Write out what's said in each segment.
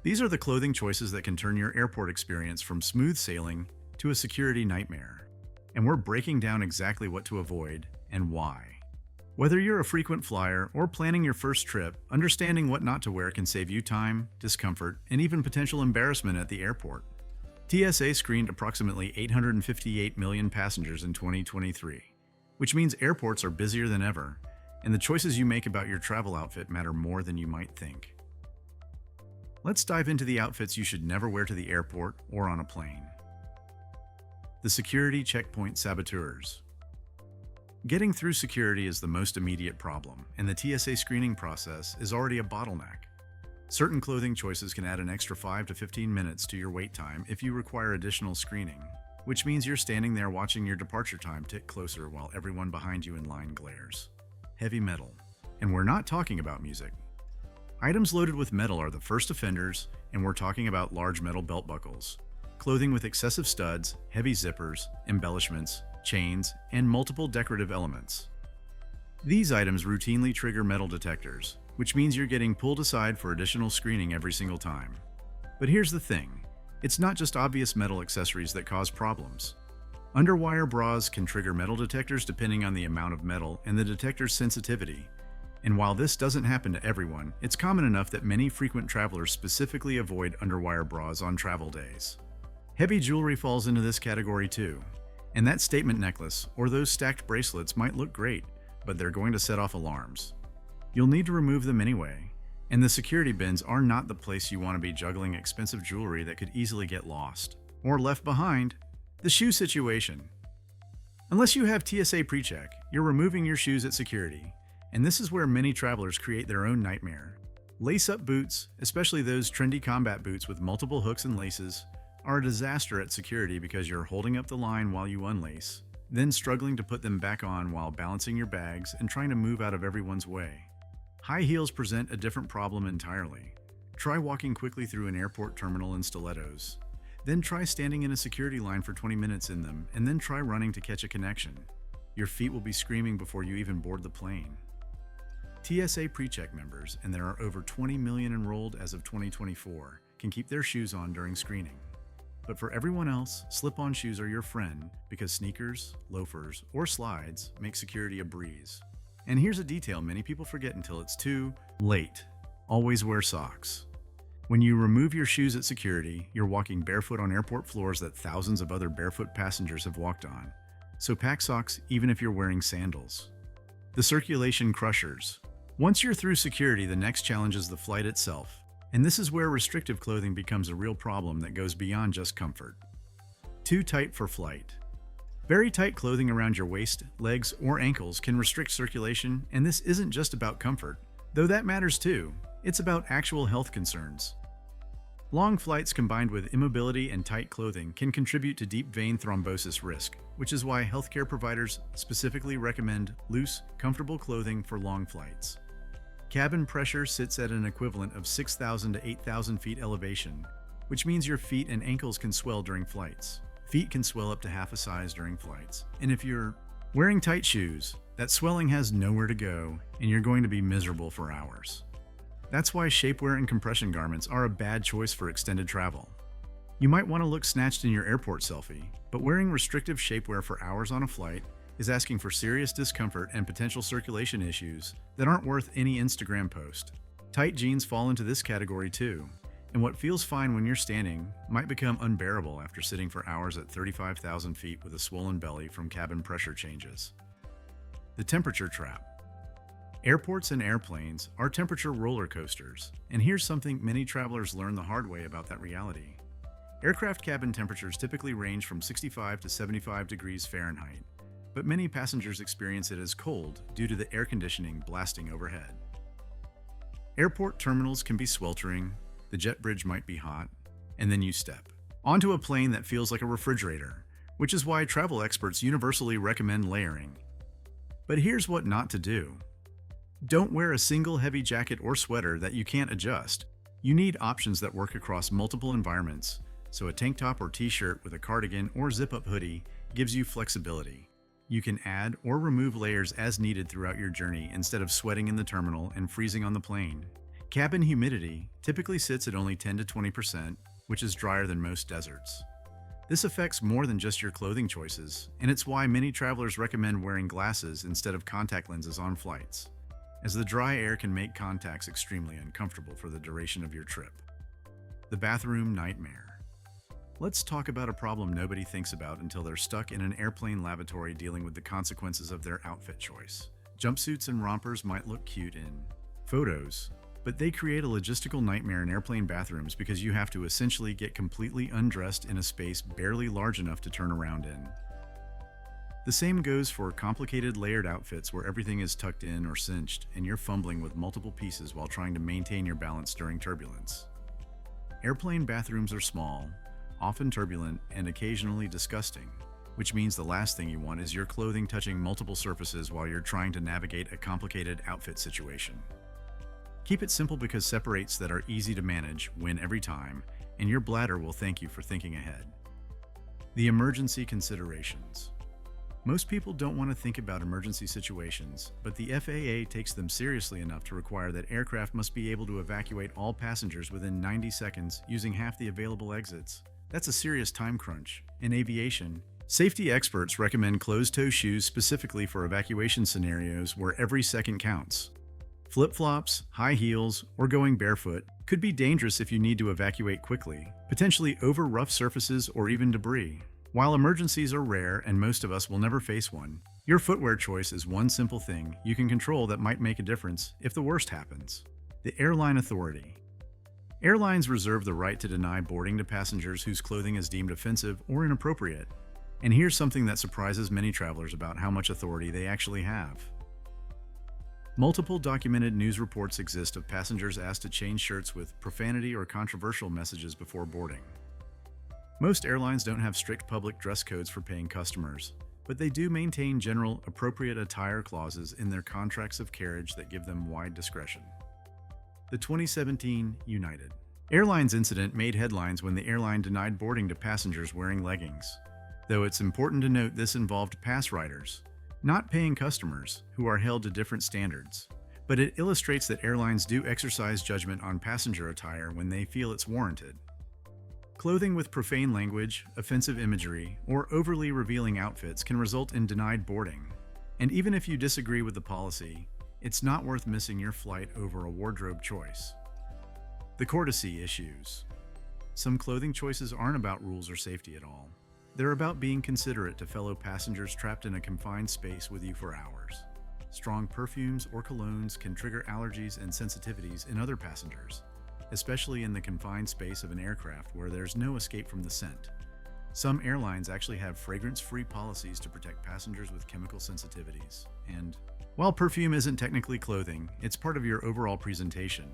These are the clothing choices that can turn your airport experience from smooth sailing to a security nightmare. And we're breaking down exactly what to avoid and why. Whether you're a frequent flyer or planning your first trip, understanding what not to wear can save you time, discomfort, and even potential embarrassment at the airport. TSA screened approximately 858 million passengers in 2023, which means airports are busier than ever, and the choices you make about your travel outfit matter more than you might think. Let's dive into the outfits you should never wear to the airport or on a plane. The security checkpoint saboteurs. Getting through security is the most immediate problem, and the TSA screening process is already a bottleneck. Certain clothing choices can add an extra 5 to 15 minutes to your wait time if you require additional screening, which means you're standing there watching your departure time tick closer while everyone behind you in line glares. Heavy metal. And we're not talking about music. Items loaded with metal are the first offenders, and we're talking about large metal belt buckles, clothing with excessive studs, heavy zippers, embellishments, chains, and multiple decorative elements. These items routinely trigger metal detectors, which means you're getting pulled aside for additional screening every single time. But here's the thing, it's not just obvious metal accessories that cause problems. Underwire bras can trigger metal detectors depending on the amount of metal and the detector's sensitivity. And while this doesn't happen to everyone, it's common enough that many frequent travelers specifically avoid underwire bras on travel days. Heavy jewelry falls into this category too. And that statement necklace or those stacked bracelets might look great, but they're going to set off alarms. You'll need to remove them anyway, and the security bins are not the place you want to be juggling expensive jewelry that could easily get lost or left behind. The shoe situation. Unless you have TSA PreCheck, you're removing your shoes at security, and this is where many travelers create their own nightmare. Lace-up boots, especially those trendy combat boots with multiple hooks and laces, are a disaster at security because you're holding up the line while you unlace, then struggling to put them back on while balancing your bags and trying to move out of everyone's way. High heels present a different problem entirely. Try walking quickly through an airport terminal in stilettos. Then try standing in a security line for 20 minutes in them, and then try running to catch a connection. Your feet will be screaming before you even board the plane. TSA PreCheck members, and there are over 20 million enrolled as of 2024, can keep their shoes on during screening. But for everyone else, slip-on shoes are your friend because sneakers, loafers, or slides make security a breeze. And here's a detail many people forget until it's too late. Always wear socks. When you remove your shoes at security, you're walking barefoot on airport floors that thousands of other barefoot passengers have walked on. So pack socks even if you're wearing sandals. The circulation crushers. Once you're through security, the next challenge is the flight itself. And this is where restrictive clothing becomes a real problem that goes beyond just comfort. Too tight for flight. Very tight clothing around your waist, legs, or ankles can restrict circulation, and this isn't just about comfort, though that matters too. It's about actual health concerns. Long flights combined with immobility and tight clothing can contribute to deep vein thrombosis risk, which is why healthcare providers specifically recommend loose, comfortable clothing for long flights. Cabin pressure sits at an equivalent of 6,000 to 8,000 feet elevation, which means your feet and ankles can swell during flights. Feet can swell up to half a size during flights. And if you're wearing tight shoes, that swelling has nowhere to go, and you're going to be miserable for hours. That's why shapewear and compression garments are a bad choice for extended travel. You might want to look snatched in your airport selfie, but wearing restrictive shapewear for hours on a flight is asking for serious discomfort and potential circulation issues that aren't worth any Instagram post. Tight jeans fall into this category too, and what feels fine when you're standing might become unbearable after sitting for hours at 35,000 feet with a swollen belly from cabin pressure changes. The temperature trap. Airports and airplanes are temperature roller coasters, and here's something many travelers learn the hard way about that reality. Aircraft cabin temperatures typically range from 65 to 75 degrees Fahrenheit, but many passengers experience it as cold due to the air conditioning blasting overhead. Airport terminals can be sweltering, the jet bridge might be hot, and then you step onto a plane that feels like a refrigerator, which is why travel experts universally recommend layering. But here's what not to do. Don't wear a single heavy jacket or sweater that you can't adjust. You need options that work across multiple environments, so a tank top or t-shirt with a cardigan or zip-up hoodie gives you flexibility. You can add or remove layers as needed throughout your journey instead of sweating in the terminal and freezing on the plane. Cabin humidity typically sits at only 10 to 20%, which is drier than most deserts. This affects more than just your clothing choices, and it's why many travelers recommend wearing glasses instead of contact lenses on flights, as the dry air can make contacts extremely uncomfortable for the duration of your trip. The bathroom nightmare. Let's talk about a problem nobody thinks about until they're stuck in an airplane lavatory dealing with the consequences of their outfit choice. Jumpsuits and rompers might look cute in photos, but they create a logistical nightmare in airplane bathrooms because you have to essentially get completely undressed in a space barely large enough to turn around in. The same goes for complicated layered outfits where everything is tucked in or cinched and you're fumbling with multiple pieces while trying to maintain your balance during turbulence. Airplane bathrooms are small, often turbulent, and occasionally disgusting, which means the last thing you want is your clothing touching multiple surfaces while you're trying to navigate a complicated outfit situation. Keep it simple because separates that are easy to manage win every time, and your bladder will thank you for thinking ahead. The emergency considerations. Most people don't want to think about emergency situations, but the FAA takes them seriously enough to require that aircraft must be able to evacuate all passengers within 90 seconds using half the available exits. That's a serious time crunch. In aviation, safety experts recommend closed-toe shoes specifically for evacuation scenarios where every second counts. Flip-flops, high heels, or going barefoot could be dangerous if you need to evacuate quickly, potentially over rough surfaces or even debris. While emergencies are rare and most of us will never face one, your footwear choice is one simple thing you can control that might make a difference if the worst happens. The Airline Authority. Airlines reserve the right to deny boarding to passengers whose clothing is deemed offensive or inappropriate. And here's something that surprises many travelers about how much authority they actually have. Multiple documented news reports exist of passengers asked to change shirts with profanity or controversial messages before boarding. Most airlines don't have strict public dress codes for paying customers, but they do maintain general appropriate attire clauses in their contracts of carriage that give them wide discretion. The 2017 United Airlines incident made headlines when the airline denied boarding to passengers wearing leggings, though it's important to note this involved pass riders, not paying customers, who are held to different standards. But it illustrates that airlines do exercise judgment on passenger attire when they feel it's warranted. Clothing with profane language, offensive imagery, or overly revealing outfits can result in denied boarding. And even if you disagree with the policy, it's not worth missing your flight over a wardrobe choice. The courtesy issues. Some clothing choices aren't about rules or safety at all. They're about being considerate to fellow passengers trapped in a confined space with you for hours. Strong perfumes or colognes can trigger allergies and sensitivities in other passengers, especially in the confined space of an aircraft where there's no escape from the scent. Some airlines actually have fragrance-free policies to protect passengers with chemical sensitivities. And while perfume isn't technically clothing, it's part of your overall presentation.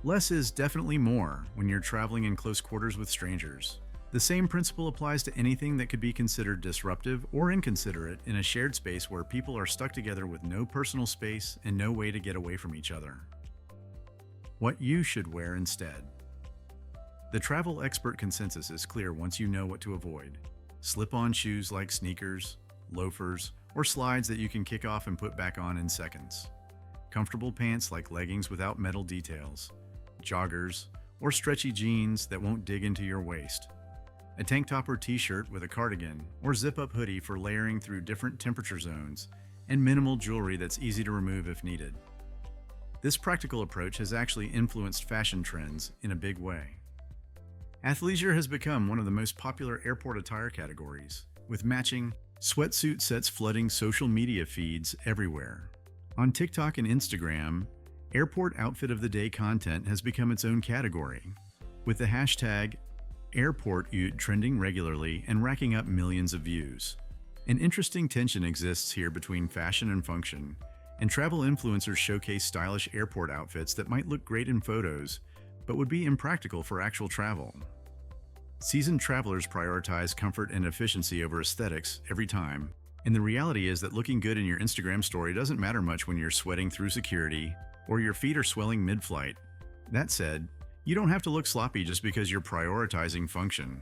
Less is definitely more when you're traveling in close quarters with strangers. The same principle applies to anything that could be considered disruptive or inconsiderate in a shared space where people are stuck together with no personal space and no way to get away from each other. What you should wear instead. The travel expert consensus is clear once you know what to avoid. Slip-on shoes like sneakers, loafers, or slides that you can kick off and put back on in seconds. Comfortable pants like leggings without metal details, joggers, or stretchy jeans that won't dig into your waist. A tank top or t-shirt with a cardigan or zip-up hoodie for layering through different temperature zones, and minimal jewelry that's easy to remove if needed. This practical approach has actually influenced fashion trends in a big way. Athleisure has become one of the most popular airport attire categories, with matching sweatsuit sets flooding social media feeds everywhere. On TikTok and Instagram, airport outfit of the day content has become its own category, with the hashtag #AirportOut trending regularly and racking up millions of views. An interesting tension exists here between fashion and function, and travel influencers showcase stylish airport outfits that might look great in photos, but would be impractical for actual travel. Seasoned travelers prioritize comfort and efficiency over aesthetics every time, and the reality is that looking good in your Instagram story doesn't matter much when you're sweating through security or your feet are swelling mid-flight. That said, you don't have to look sloppy just because you're prioritizing function.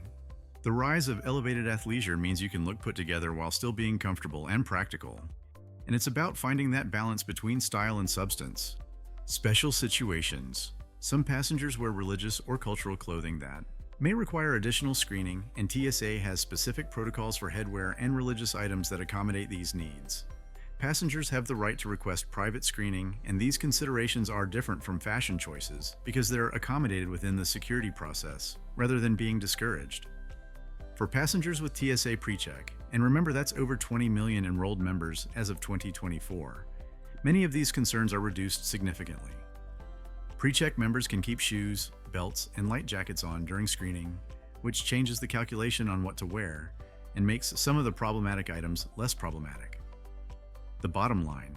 The rise of elevated athleisure means you can look put together while still being comfortable and practical. And it's about finding that balance between style and substance. Special situations. Some passengers wear religious or cultural clothing that may require additional screening, and TSA has specific protocols for headwear and religious items that accommodate these needs. Passengers have the right to request private screening, and these considerations are different from fashion choices because they're accommodated within the security process rather than being discouraged. For passengers with TSA PreCheck, and remember that's over 20 million enrolled members as of 2024, many of these concerns are reduced significantly. PreCheck members can keep shoes, belts, and light jackets on during screening, which changes the calculation on what to wear and makes some of the problematic items less problematic. The bottom line.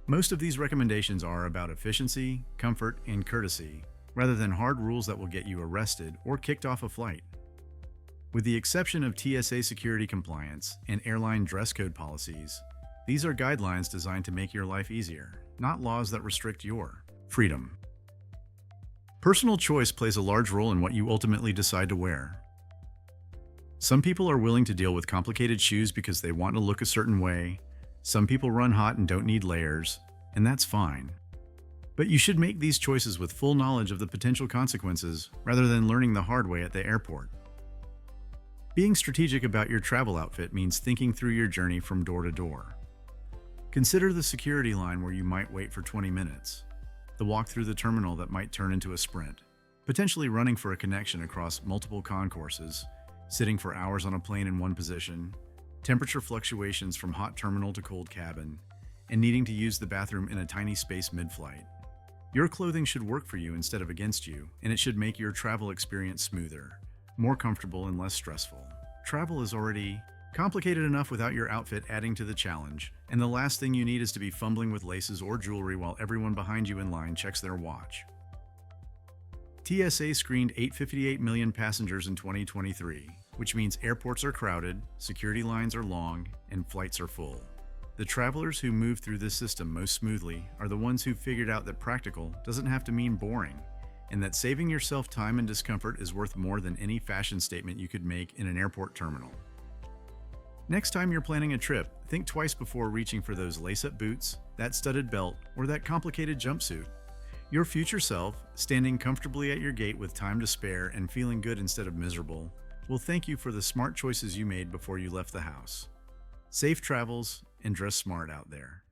Most of these recommendations are about efficiency, comfort, and courtesy, rather than hard rules that will get you arrested or kicked off a flight. With the exception of TSA security compliance and airline dress code policies, these are guidelines designed to make your life easier, not laws that restrict your freedom. Personal choice plays a large role in what you ultimately decide to wear. Some people are willing to deal with complicated shoes because they want to look a certain way. Some people run hot and don't need layers, and that's fine. But you should make these choices with full knowledge of the potential consequences rather than learning the hard way at the airport. Being strategic about your travel outfit means thinking through your journey from door to door. Consider the security line where you might wait for 20 minutes, the walk through the terminal that might turn into a sprint, potentially running for a connection across multiple concourses, sitting for hours on a plane in one position, temperature fluctuations from hot terminal to cold cabin, and needing to use the bathroom in a tiny space mid-flight. Your clothing should work for you instead of against you, and it should make your travel experience smoother, more comfortable, and less stressful. Travel is already complicated enough without your outfit adding to the challenge, and the last thing you need is to be fumbling with laces or jewelry while everyone behind you in line checks their watch. TSA screened 858 million passengers in 2023, which means airports are crowded, security lines are long, and flights are full. The travelers who move through this system most smoothly are the ones who figured out that practical doesn't have to mean boring, and that saving yourself time and discomfort is worth more than any fashion statement you could make in an airport terminal. Next time you're planning a trip, think twice before reaching for those lace-up boots, that studded belt, or that complicated jumpsuit. Your future self, standing comfortably at your gate with time to spare and feeling good instead of miserable, will thank you for the smart choices you made before you left the house. Safe travels, and dress smart out there.